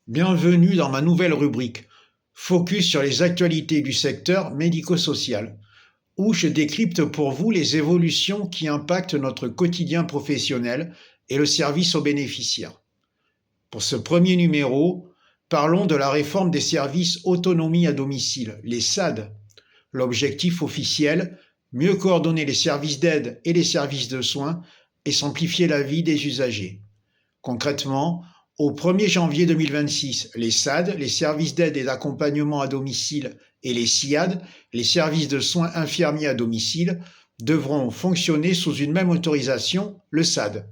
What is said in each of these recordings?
Bienvenue dans ma nouvelle rubrique, focus sur les actualités du secteur médico-social, où je décrypte pour vous les évolutions qui impactent notre quotidien professionnel et le service aux bénéficiaires. Pour ce premier numéro, parlons de la réforme des services autonomie à domicile, les SAD. L'objectif officiel, mieux coordonner les services d'aide et les services de soins et simplifier la vie des usagers. Concrètement, au 1er janvier 2026, les SAD, les services d'aide et d'accompagnement à domicile, et les SIAD, les services de soins infirmiers à domicile, devront fonctionner sous une même autorisation, le SAD.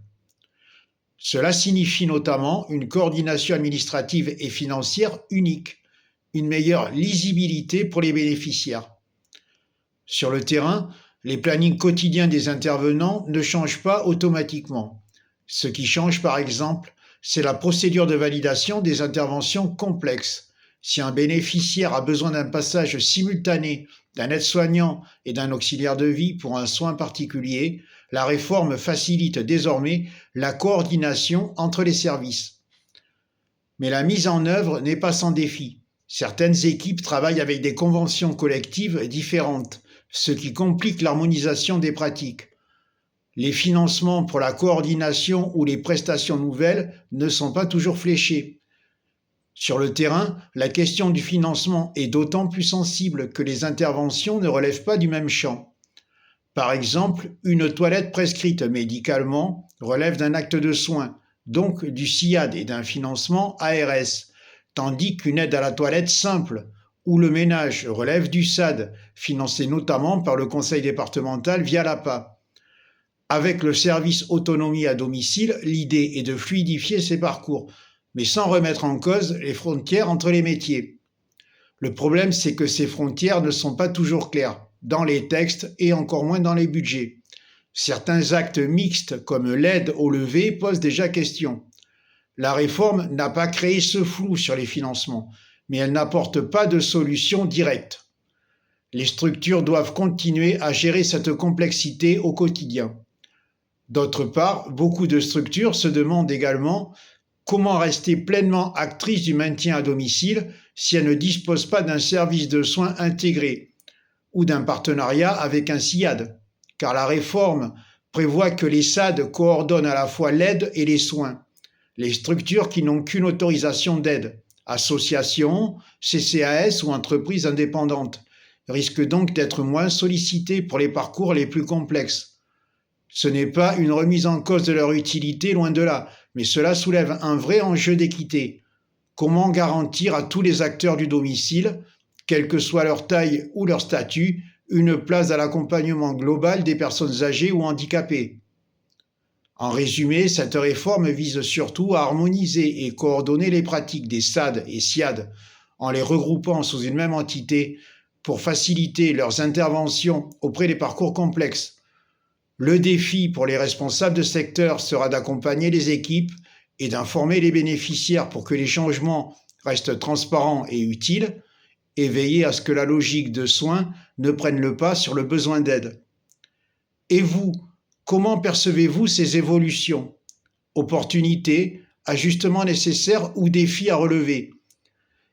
Cela signifie notamment une coordination administrative et financière unique, une meilleure lisibilité pour les bénéficiaires. Sur le terrain, les plannings quotidiens des intervenants ne changent pas automatiquement. Ce qui change par exemple, c'est la procédure de validation des interventions complexes. Si un bénéficiaire a besoin d'un passage simultané d'un aide-soignant et d'un auxiliaire de vie pour un soin particulier, la réforme facilite désormais la coordination entre les services. Mais la mise en œuvre n'est pas sans défi. Certaines équipes travaillent avec des conventions collectives différentes, ce qui complique l'harmonisation des pratiques. Les financements pour la coordination ou les prestations nouvelles ne sont pas toujours fléchés. Sur le terrain, la question du financement est d'autant plus sensible que les interventions ne relèvent pas du même champ. Par exemple, une toilette prescrite médicalement relève d'un acte de soin, donc du SIAD et d'un financement ARS, tandis qu'une aide à la toilette simple ou le ménage relève du SAD, financé notamment par le conseil départemental via l'APA. Avec le service autonomie à domicile, l'idée est de fluidifier ces parcours, mais sans remettre en cause les frontières entre les métiers. Le problème, c'est que ces frontières ne sont pas toujours claires, dans les textes et encore moins dans les budgets. Certains actes mixtes, comme l'aide au lever, posent déjà question. La réforme n'a pas créé ce flou sur les financements, mais elle n'apporte pas de solution directe. Les structures doivent continuer à gérer cette complexité au quotidien. D'autre part, beaucoup de structures se demandent également comment rester pleinement actrices du maintien à domicile si elles ne disposent pas d'un service de soins intégré ou d'un partenariat avec un SIAD, car la réforme prévoit que les SAD coordonnent à la fois l'aide et les soins. Les structures qui n'ont qu'une autorisation d'aide, associations, CCAS ou entreprises indépendantes, risquent donc d'être moins sollicitées pour les parcours les plus complexes. Ce n'est pas une remise en cause de leur utilité, loin de là, mais cela soulève un vrai enjeu d'équité. Comment garantir à tous les acteurs du domicile, quelle que soit leur taille ou leur statut, une place à l'accompagnement global des personnes âgées ou handicapées? En résumé, cette réforme vise surtout à harmoniser et coordonner les pratiques des SAD et SIAD en les regroupant sous une même entité pour faciliter leurs interventions auprès des parcours complexes. Le défi pour les responsables de secteur sera d'accompagner les équipes et d'informer les bénéficiaires pour que les changements restent transparents et utiles, et veiller à ce que la logique de soins ne prenne le pas sur le besoin d'aide. Et vous, comment percevez-vous ces évolutions? Opportunités, ajustements nécessaires ou défis à relever?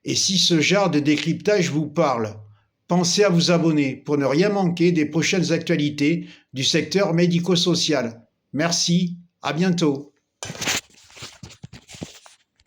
Et si ce genre de décryptage vous parle, pensez à vous abonner pour ne rien manquer des prochaines actualités du secteur médico-social. Merci, à bientôt.